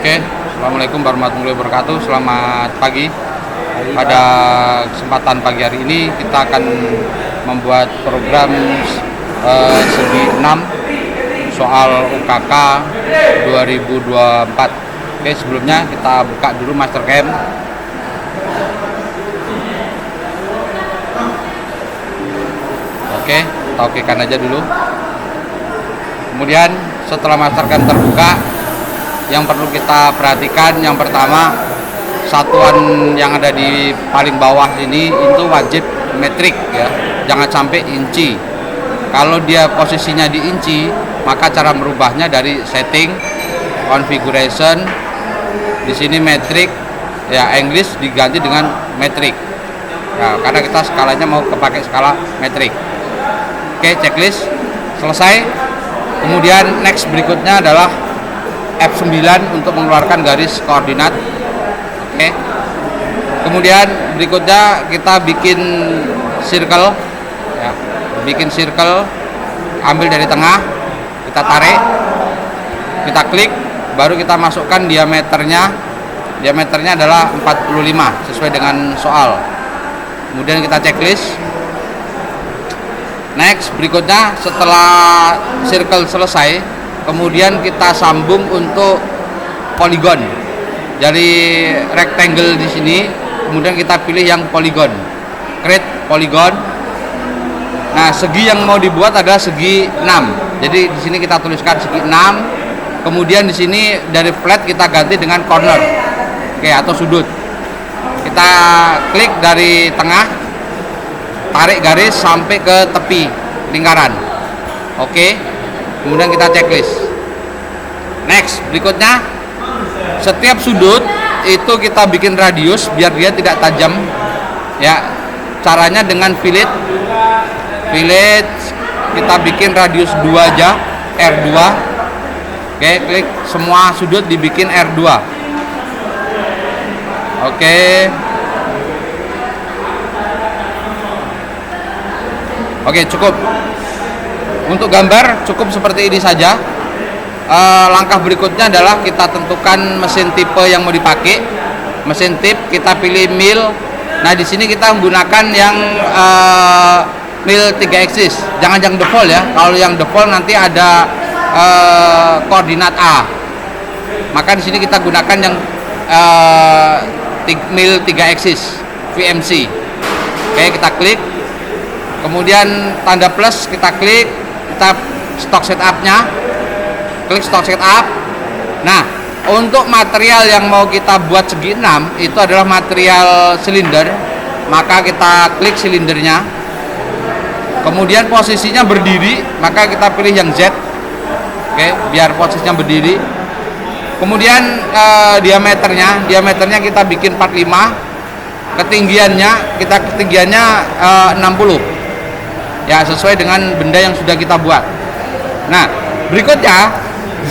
Oke, Assalamualaikum warahmatullahi wabarakatuh. Selamat pagi. Pada kesempatan pagi hari ini kita akan membuat program segi 6 soal UKK 2024. Oke, sebelumnya kita buka dulu Mastercam. Oke, kita okekan aja dulu. Kemudian setelah Mastercam terbuka, yang perlu kita perhatikan yang pertama, satuan yang ada di paling bawah ini itu wajib metrik ya, jangan sampai inci. Kalau dia posisinya di inci, maka cara merubahnya dari setting, configuration, di sini metrik ya, English diganti dengan metrik. Nah, karena kita skalanya mau kepakai skala metrik. Oke, checklist selesai. Kemudian next berikutnya adalah F9 untuk mengeluarkan garis koordinat. Oke. Kemudian berikutnya kita bikin circle ya. Bikin circle, ambil dari tengah, kita tarik, kita klik, baru kita masukkan diameternya. Diameternya adalah 45 sesuai dengan soal. Kemudian kita checklist. Next berikutnya setelah circle selesai, kemudian kita sambung untuk poligon. Dari rectangle di sini, kemudian kita pilih yang poligon. Create poligon. Nah, segi yang mau dibuat adalah segi 6. Jadi di sini kita tuliskan segi 6. Kemudian di sini dari flat kita ganti dengan corner. Oke, atau sudut. Kita klik dari tengah, tarik garis sampai ke tepi lingkaran. Oke. Kemudian kita checklist. Next, berikutnya setiap sudut itu kita bikin radius biar dia tidak tajam. Ya, caranya dengan fillet. Fillet kita bikin radius 2 aja, R2. Oke, klik semua sudut dibikin R2. Oke. Oke, cukup. Untuk gambar cukup seperti ini saja. Langkah berikutnya adalah kita tentukan mesin tipe yang mau dipakai. Mesin tip kita pilih mil. Nah, di sini kita menggunakan yang mil 3 axis. Jangan yang default ya. Kalau yang default nanti ada koordinat A. Maka di sini kita gunakan yang mil 3 axis VMC. Oke, kita klik. Kemudian tanda plus kita klik. Kita stock setupnya, klik stock setup. Nah, untuk material yang mau kita buat segi 6 itu adalah material silinder, maka kita klik silindernya. Kemudian posisinya berdiri, maka kita pilih yang Z. Oke, biar posisinya berdiri. Kemudian diameternya kita bikin 45. Ketinggiannya 60. Ya, sesuai dengan benda yang sudah kita buat. Nah, berikutnya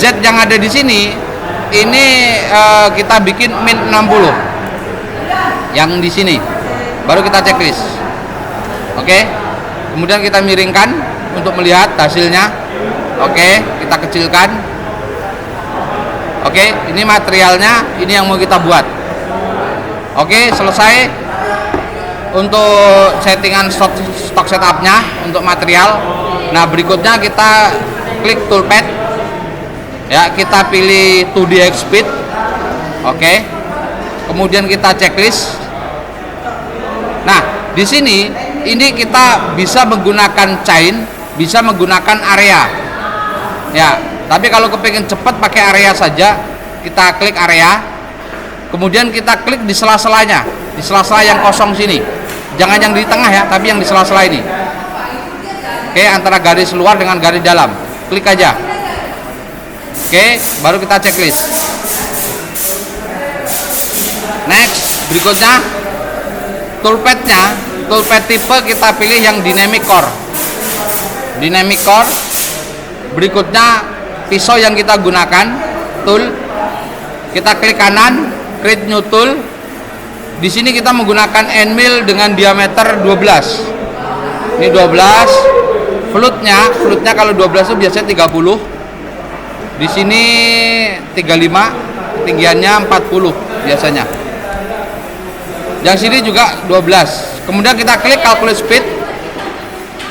Z yang ada di sini ini kita bikin min 60. Yang di sini baru kita checklist. Oke. Kemudian kita miringkan untuk melihat hasilnya. Oke, kita kecilkan. Oke, ini materialnya, ini yang mau kita buat. Oke, selesai. Untuk settingan stock setupnya untuk material. Nah, berikutnya kita klik toolpad ya, kita pilih 2DX speed. Oke. Kemudian kita checklist. Nah, di sini ini kita bisa menggunakan chain, bisa menggunakan area ya, tapi kalau kepingin cepat pakai area saja, kita klik area. Kemudian kita klik di sela-selanya, di sela-sela yang kosong sini. Jangan yang di tengah ya, tapi yang di sela-sela ini. Oke, antara garis luar dengan garis dalam. Klik aja. Oke, baru kita checklist. Next, berikutnya toolpad-nya, toolpad tipe kita pilih yang dynamic core. Dynamic core. Berikutnya pisau yang kita gunakan, tool. Kita klik kanan, create new tool. Di sini kita menggunakan end mill dengan diameter 12. Ini 12. Flutnya kalau 12 itu biasanya 30. Di sini 35. ketinggiannya 40 biasanya. Yang sini juga 12. Kemudian kita klik calculate speed.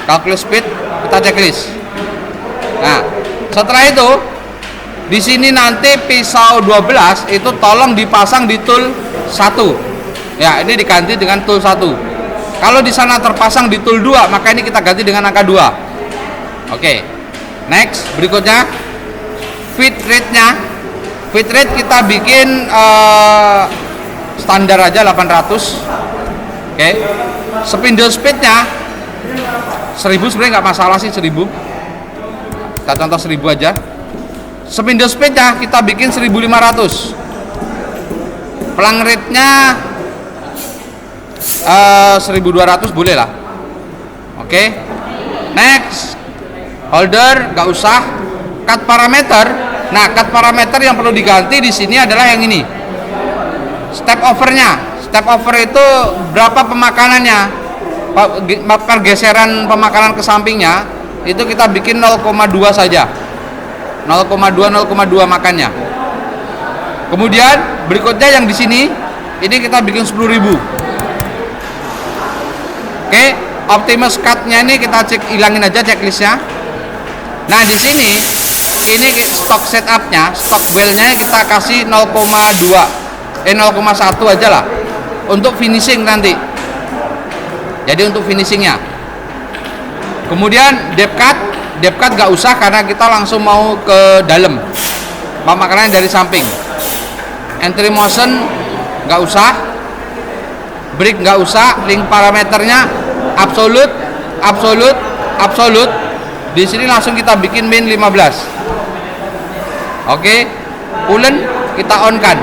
Calculate speed, kita checklist. Nah, setelah itu di sini nanti pisau 12 itu tolong dipasang di tool 1. Ya, ini diganti dengan tool 1. Kalau di sana terpasang di tool 2, maka ini kita ganti dengan angka 2. Oke. Next, berikutnya feed rate-nya. Feed rate kita bikin standar aja 800. Oke. Spindle speed-nya 1000 sebenarnya nggak masalah sih, 1000. Kita contoh 1000 aja. Spindle speed-nya kita bikin 1500. Pelang rate-nya 1200 boleh lah. Oke. Next. Holder nggak usah. Cut parameter. Nah, cut parameter yang perlu diganti di sini adalah yang ini. Step over-nya. Step over itu berapa pemakanannya? Pergeseran pemakanan ke sampingnya itu kita bikin 0,2 saja. 0,2 makannya. Kemudian berikutnya yang di sini ini kita bikin 10.000. Oke, Optimus cut-nya ini kita hilangin aja checklistnya. Nah, di sini ini stock setup-nya, stock well-nya kita kasih 0,1 aja lah untuk finishing nanti. Jadi untuk finishingnya. Kemudian depth cut gak usah karena kita langsung mau ke dalam. Pemakanannya dari samping. Entry motion gak usah. Break gak usah. Link parameternya absolute. Di sini langsung kita bikin min 15. Oke. Coolant kita on kan.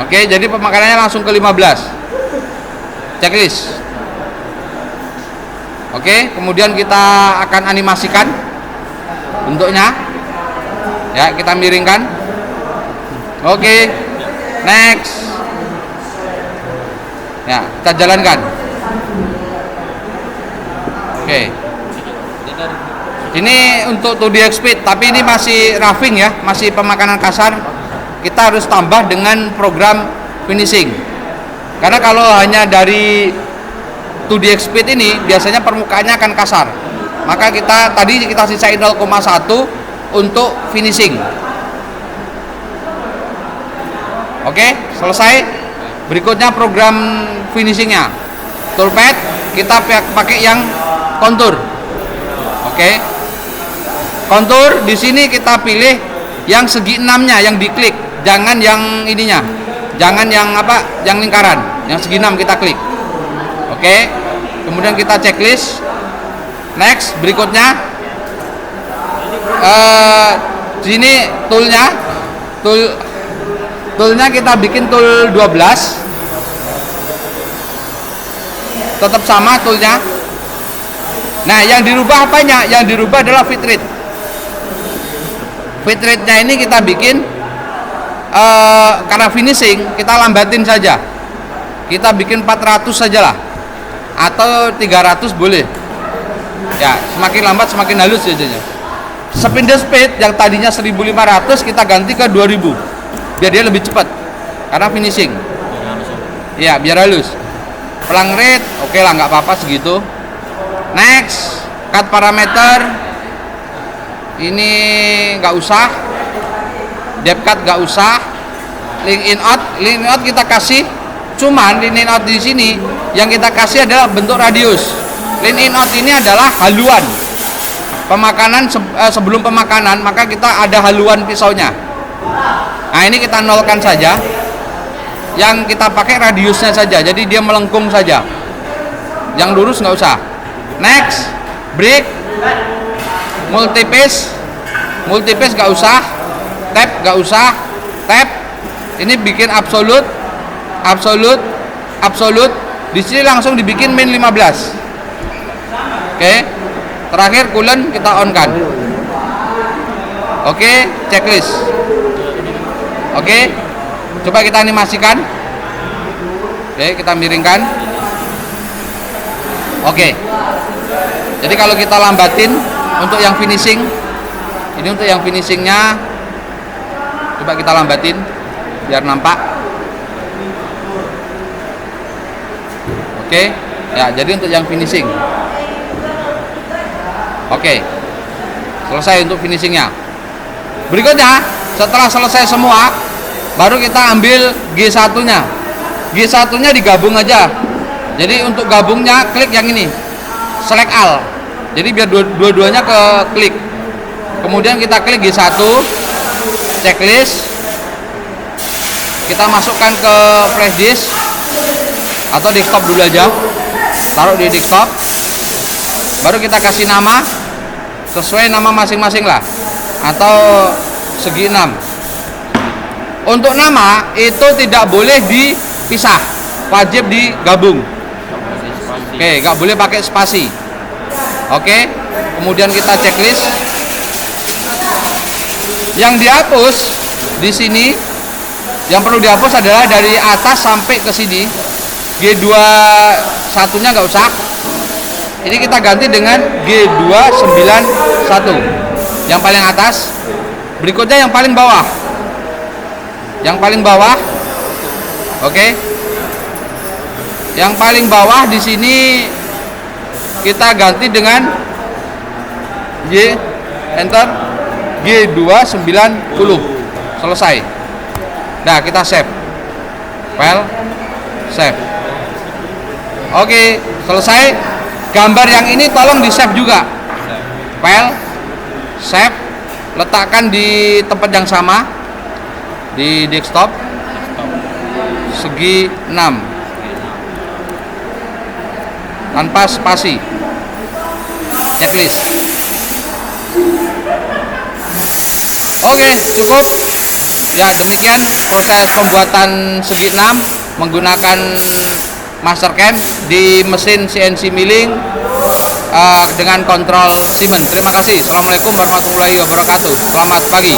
Oke, jadi pemakanannya langsung ke 15. Checklist. Oke, kemudian kita akan animasikan bentuknya. Ya, kita miringkan. Oke. Next. Ya, kita jalankan. Oke. Ini untuk 2D speed, tapi ini masih roughing ya, masih pemakanan kasar. Kita harus tambah dengan program finishing. Karena kalau hanya dari 2D speed ini biasanya permukaannya akan kasar. Maka tadi kita sisain 0,1 untuk finishing. Oke, selesai. Berikutnya program finishingnya. Toolpad kita pakai yang kontur. Oke. Kontur di sini kita pilih yang segi 6-nya yang diklik, jangan yang ininya. Jangan yang yang lingkaran, yang segi 6 kita klik. Oke. Kemudian kita checklist. Next, berikutnya sini toolnya kita bikin tool 12. Tetap sama toolnya. Nah, yang dirubah apanya? Yang dirubah adalah feed rate. Feed rate-nya ini kita bikin karena finishing kita lambatin saja. Kita bikin 400 sajalah. Atau 300 boleh. Ya, semakin lambat semakin halus jadinya. Spindle speed yang tadinya 1500 kita ganti ke 2000. Biar dia lebih cepat. Karena finishing. Ya, biar halus. Pelang rate, oke lah, nggak apa-apa segitu. Next, cut parameter. Ini nggak usah. Depth cut nggak usah. Link in out kita kasih. Cuman link in out di sini yang kita kasih adalah bentuk radius. Link in out ini adalah haluan pemakanan sebelum pemakanan, maka kita ada haluan pisaunya. Nah, ini kita nolkan saja. Yang kita pakai radiusnya saja, jadi dia melengkung saja. Yang lurus nggak usah. Next, break. Multipace nggak usah. Tap nggak usah. Tap. Ini bikin absolute. Di sini langsung dibikin min 15. Oke. Terakhir coolant kita on kan. Oke, checklist. Oke. Coba kita animasikan. Oke, kita miringkan. Oke. Jadi kalau kita lambatin untuk yang finishing, ini untuk yang finishingnya Coba kita lambatin biar nampak. Oke, ya jadi untuk yang finishing. Oke, selesai untuk finishingnya. Berikutnya, setelah selesai semua, baru kita ambil G1 nya. G1 nya digabung aja. Jadi untuk gabungnya klik yang ini, select all. Jadi biar dua-duanya ke klik. Kemudian kita klik G1, checklist. Kita masukkan ke flash disk atau desktop dulu aja. Taruh di desktop. Baru kita kasih nama sesuai nama masing-masing lah, atau segi 6. Untuk nama itu tidak boleh dipisah, wajib digabung. Oke, nggak boleh pakai spasi. Oke, kemudian kita checklist. Yang dihapus di sini, yang perlu dihapus adalah dari atas sampai ke sini. G21 nya nggak usah. Ini kita ganti dengan G291 yang paling atas. Berikutnya yang paling bawah. Yang paling bawah. Oke. Yang paling bawah di sini kita ganti dengan G, enter, G290. Selesai. Nah, kita save. File save. Oke, selesai. Gambar yang ini tolong di save juga. File save, letakkan di tempat yang sama di desktop, segi 6 tanpa spasi, checklist. Oke, cukup. Ya, demikian proses pembuatan segi 6 menggunakan Mastercam di mesin CNC milling dengan kontrol Siemens. Terima kasih. Assalamualaikum warahmatullahi wabarakatuh. Selamat pagi.